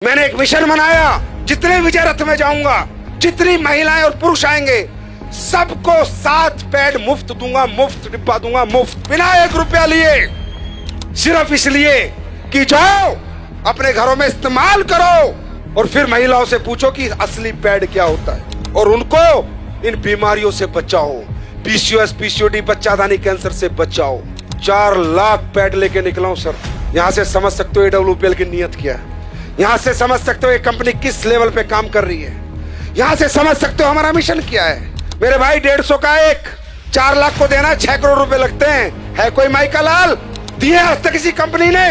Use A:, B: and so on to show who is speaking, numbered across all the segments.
A: मैंने एक मिशन बनाया, जितने विजय रथ में जाऊंगा, जितनी महिलाएं और पुरुष आएंगे, सबको 7 पैड मुफ्त दूंगा, मुफ्त डिब्बा दूंगा, मुफ्त, बिना 1 रुपया लिए। सिर्फ इसलिए कि जाओ अपने घरों में इस्तेमाल करो और फिर महिलाओं से पूछो कि असली पैड क्या होता है और उनको इन बीमारियों से बचाओ। पीसीओएस, पीसीओडी, बच्चादानी कैंसर से बचाओ। 4 लाख पैड लेके निकला हूं सर। यहां से समझ सकते हो AWPL की नीयत क्या है, यहां से समझ सकते हो ये कंपनी किस लेवल पे काम कर रही है, यहां से समझ सकते हो हमारा मिशन क्या है। मेरे भाई 150 का एक, 4 लाख को देना 6 करोड़ रुपए लगते हैं। है कोई माई का लाल दिए आज तक किसी कंपनी ने?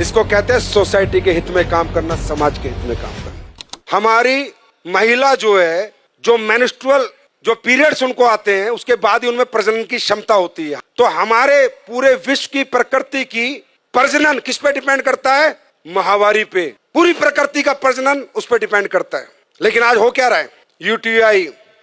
A: इसको कहते हैं सोसाइटी के हित में काम करना, समाज के हित में काम करना। हमारी महिला जो है, जो मेंस्ट्रुअल जो पीरियड्स उनको आते हैं, उसके बाद ही उनमें प्रजनन की क्षमता होती है। तो हमारे पूरे विश्व की प्रकृति की प्रजनन किस पे डिपेंड करता है? माहवारी पे। पूरी प्रकृति का प्रजनन उस पर डिपेंड करता है। लेकिन आज हो क्या रहा है? यूटीआई,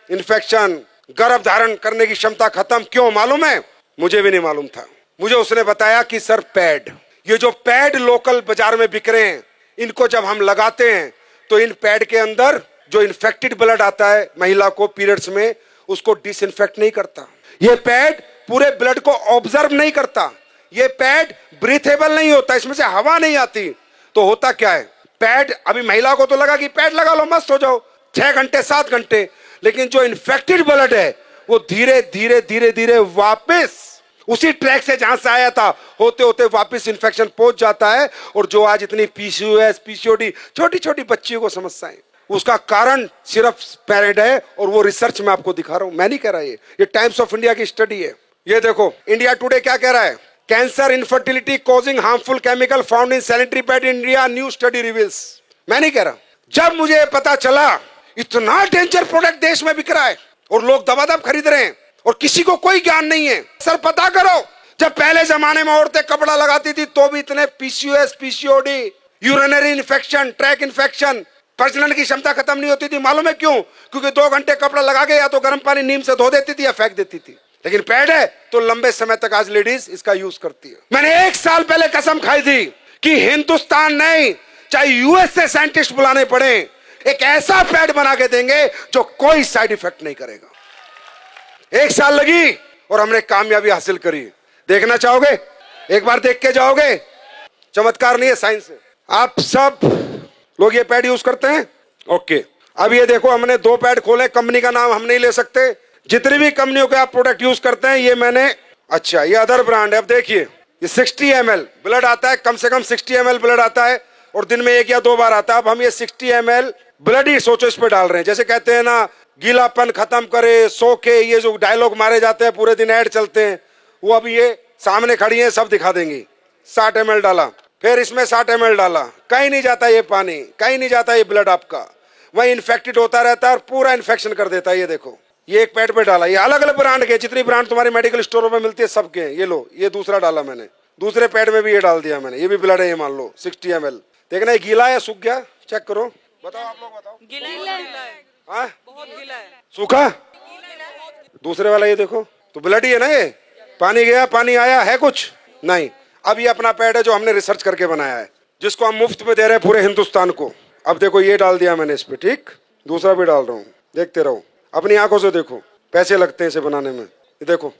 A: इन्फेक्शन, गर्भ धारण करने की क्षमता खत्म। क्यों मालूम है? मुझे भी नहीं मालूम था। मुझे उसने बताया कि सर पैड, ये जो पैड लोकल बाजार में बिक रहे हैं, इनको जब हम लगाते हैं तो इन पैड के अंदर जो इन्फेक्टेड ब्लड आता है महिला को पीरियड्स में, उसको डिसइंफेक्ट नहीं करता। ये पैड पूरे ब्लड को ऑब्जर्व नहीं करता। ये पैड ब्रीथेबल नहीं होता, इसमें से हवा नहीं आती। तो होता क्या है? पैड, अभी महिला को तो लगा कि पैड लगा लो मस्त हो जाओ, 6 घंटे 7 घंटे, लेकिन जो इन्फेक्टेड ब्लड है वो धीरे धीरे धीरे धीरे वापस उसी ट्रैक से जहां से आया था होते होते वापस इन्फेक्शन पहुंच जाता है। और जो आज इतनी पीसीओएस, पीसीओडी, छोटी छोटी बच्चियों को समस्याएं, उसका कारण सिर्फ पैड है। और वो रिसर्च मैं आपको दिखा रहा हूं, मैं नहीं कह रहा, ये टाइम्स ऑफ इंडिया की स्टडी है। ये देखो इंडिया टुडे क्या कह रहा है? Cancer, infertility causing harmful chemical found in sanitary pad in India, new study reveals. मैं नहीं कह रहा। जब मुझे पता चला इतना डेंजर प्रोडक्ट देश में बिक रहा है और लोग दबादब खरीद रहे हैं और किसी को कोई ज्ञान नहीं है, सर पता करो, जब पहले जमाने में औरतें कपड़ा लगाती थी तो भी इतने PCOS, PCOD, urinary infection, track infection, प्रजनन की क्षमता खत्म नहीं होती थी। मालूम है क्यों? क्योंकि 2 घंटे कपड़ा लगा के या तो गर्म पानी नीम से धो देती थी या फेंक देती थी। लेकिन पैड है तो लंबे समय तक आज लेडीज इसका यूज करती है। मैंने 1 साल पहले कसम खाई थी कि हिंदुस्तान नहीं, चाहे यूएस से साइंटिस्ट बुलाने पड़े, एक ऐसा पैड बना के देंगे जो कोई साइड इफेक्ट नहीं करेगा। 1 साल लगी और हमने कामयाबी हासिल करी। देखना चाहोगे? एक बार देख के जाओगे। चमत्कार नहीं है, साइंस है। आप सब लोग ये पैड यूज करते हैं? ओके, अब ये देखो हमने 2 पैड खोले। कंपनी का नाम हम नहीं ले सकते। जितनी भी कंपनियों के आप प्रोडक्ट यूज करते हैं, ये मैंने, अच्छा ये अदर ब्रांड है। अब देखिए ये 60 ml ब्लड आता है, कम से कम 60 ml ब्लड आता है और दिन में 1 या 2 बार आता है। अब हम ये 60 ml ब्लड ही सोचो इस पे डाल रहे हैं। जैसे कहते हैं ना, गीलापन खत्म करे, सो के, ये जो डायलॉग मारे जाते हैं, पूरे दिन ऐड चलते हैं, वो अभी ये सामने खड़ी है, सब दिखा देंगी। 60 ml डाला, फिर इसमें 60 ml डाला, कहीं नहीं जाता ये पानी, कहीं नहीं जाता ये ब्लड आपका, वही इन्फेक्टेड होता रहता है और पूरा इन्फेक्शन कर देता है। ये देखो ये एक पैड पे डाला, ये अलग अलग ब्रांड के, जितनी ब्रांड तुम्हारी मेडिकल स्टोरों में मिलती है सबके हैं। ये लो, ये दूसरा डाला मैंने, दूसरे पैड में भी ये डाल दिया मैंने। ये भी ब्लड है, ये मान लो 60 ml। देखना ये गीला है सूख गया, चेक करो, बताओ आप लोग बताओ।
B: गीला है,
A: हाँ
B: बहुत गीला है।
A: सूखा? दूसरे वाला ये देखो तो ब्लड ही है ना। ये पानी गया, पानी आया है कुछ नहीं। अब ये अपना पैड है जो हमने रिसर्च करके बनाया है, जिसको हम मुफ्त में दे रहे हैं पूरे हिंदुस्तान को। अब देखो ये डाल दिया मैंने इस पे, ठीक, दूसरा भी डाल रहा हूँ, देखते रहो, अपनी आंखों से देखो। पैसे लगते हैं इसे बनाने में। ये देखो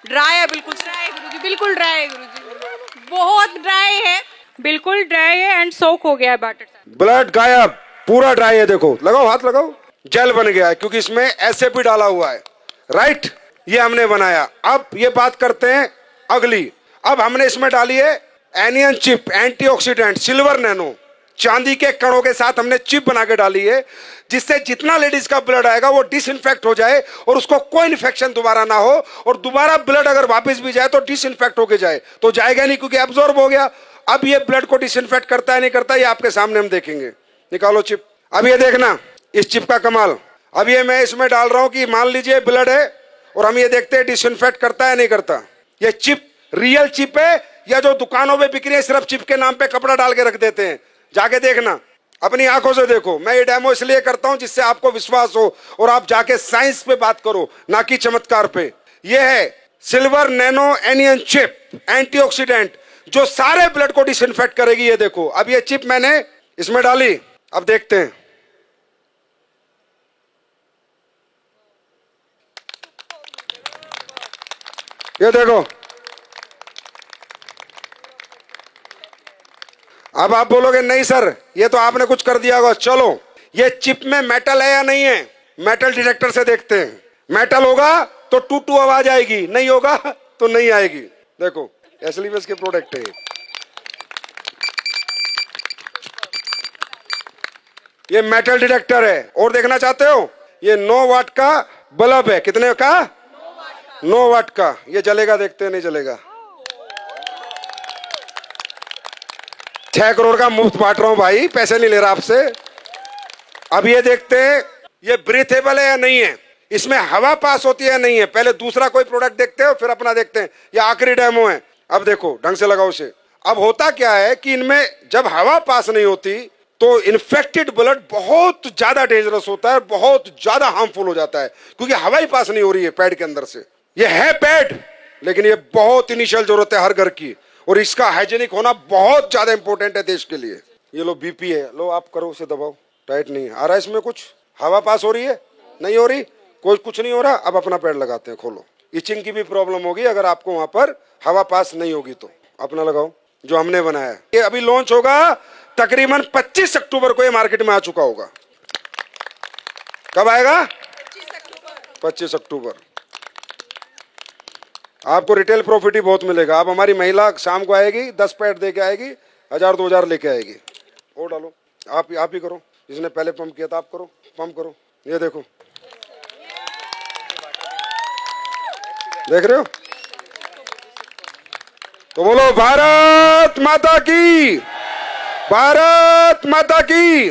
B: ड्राई है, बिल्कुल ड्राई है गुरुजी, बिल्कुल ड्राई है गुरुजी, बहुत ड्राई है, बिल्कुल ड्राई है एंड सोक हो गया है बैटर से।
A: ब्लड गायब, पूरा ड्राई है। देखो, लगाओ हाथ लगाओ, जेल बन गया है क्योंकि इसमें ऐसे भी डाला हुआ है, राइट। ये हमने बनाया। अब ये बात करते हैं अगली। अब हमने इसमें डाली है anion chip, antioxidant, silver nano, चांदी के कणों के साथ हमने चिप बना के डाली है, जिससे जितना लेडीज का ब्लड आएगा वो डिसइंफेक्ट हो जाए और उसको कोई इन्फेक्शन दोबारा ना हो। और दोबारा ब्लड अगर वापस भी जाए तो डिसइंफेक्ट होके जाए, तो जाएगा नहीं क्योंकि एब्जॉर्ब हो गया। अब ये ब्लड को डिसइंफेक्ट करता है नहीं करता, ये आपके सामने हम देखेंगे। निकालो चिप। अब ये देखना इस चिप का कमाल। अब ये मैं इसमें डाल रहा हूं कि मान लीजिए ब्लड है और हम ये देखते हैं डिसइंफेक्ट करता है नहीं करता। ये चिप रियल चिप है या जो दुकानों में बिक रही है सिर्फ चिप के नाम पे कपड़ा डाल के रख देते हैं? जाके देखना, अपनी आंखों से देखो। मैं ये डेमो इसलिए करता हूं जिससे आपको विश्वास हो और आप जाके साइंस पे बात करो, ना कि चमत्कार पे। ये है silver nano anion chip, antioxidant, जो सारे ब्लड को डिसइंफेक्ट करेगी। ये देखो, अब ये चिप मैंने इसमें डाली, अब देखते हैं। ये देखो, अब आप बोलोगे नहीं सर ये तो आपने कुछ कर दिया होगा। चलो, ये चिप में मेटल है या नहीं है, मेटल डिटेक्टर से देखते हैं। मेटल होगा तो टू टू आवाज आएगी, नहीं होगा तो नहीं आएगी। देखो, एसएलवीएस के प्रोडक्ट है। ये मेटल डिटेक्टर है। और देखना चाहते हो, ये 9 वाट का बल्ब है। कितने का? 9 वाट का। ये जलेगा, देखते हैं नहीं जलेगा। 6 करोड़ का मुफ्त बांट रहा हूं भाई, पैसे नहीं ले रहा आपसे। अब ये देखते हैं ये ब्रीथेबल है या नहीं है, इसमें हवा पास होती है या नहीं है। पहले दूसरा कोई प्रोडक्ट देखते हो, फिर अपना देखते हैं। ये आखिरी डेमो है। अब देखो, ढंग से लगाओ इसे। अब होता क्या है कि इनमें जब हवा पास नहीं होती तो इन्फेक्टेड ब्लड बहुत ज्यादा डेंजरस होता है, बहुत ज्यादा हार्मफुल हो जाता है, क्योंकि हवा ही पास नहीं हो रही है पैड के अंदर से। ये है पैड, लेकिन ये बहुत इनिशियल जरूरत है हर घर की, और इसका हाइजीनिक होना बहुत ज्यादा इंपॉर्टेंट है देश के लिए। ये लो बीपी है, लो आप करो, उसे दबाओ। टाइट नहीं आ रहा, इसमें कुछ हवा पास हो रही है, नहीं हो रही, कोई कुछ नहीं हो रहा। अब अपना पैड लगाते हैं, खोलो। इचिंग की भी प्रॉब्लम होगी अगर आपको वहां पर हवा पास नहीं होगी तो। अपना लगाओ जो हमने बनाया है। ये अभी लॉन्च होगा तकरीबन 25 अक्टूबर को, ये मार्केट में आ चुका होगा। कब आएगा? 25 अक्टूबर। आपको रिटेल प्रॉफिट ही बहुत मिलेगा। अब हमारी महिला शाम को आएगी, 10 पैड दे के आएगी, 1000-2000 लेके आएगी। और डालो, आप ही करो, जिसने पहले पंप किया था आप करो, पंप करो। ये देखो, देख रहे हो? तो बोलो भारत माता की, भारत माता की।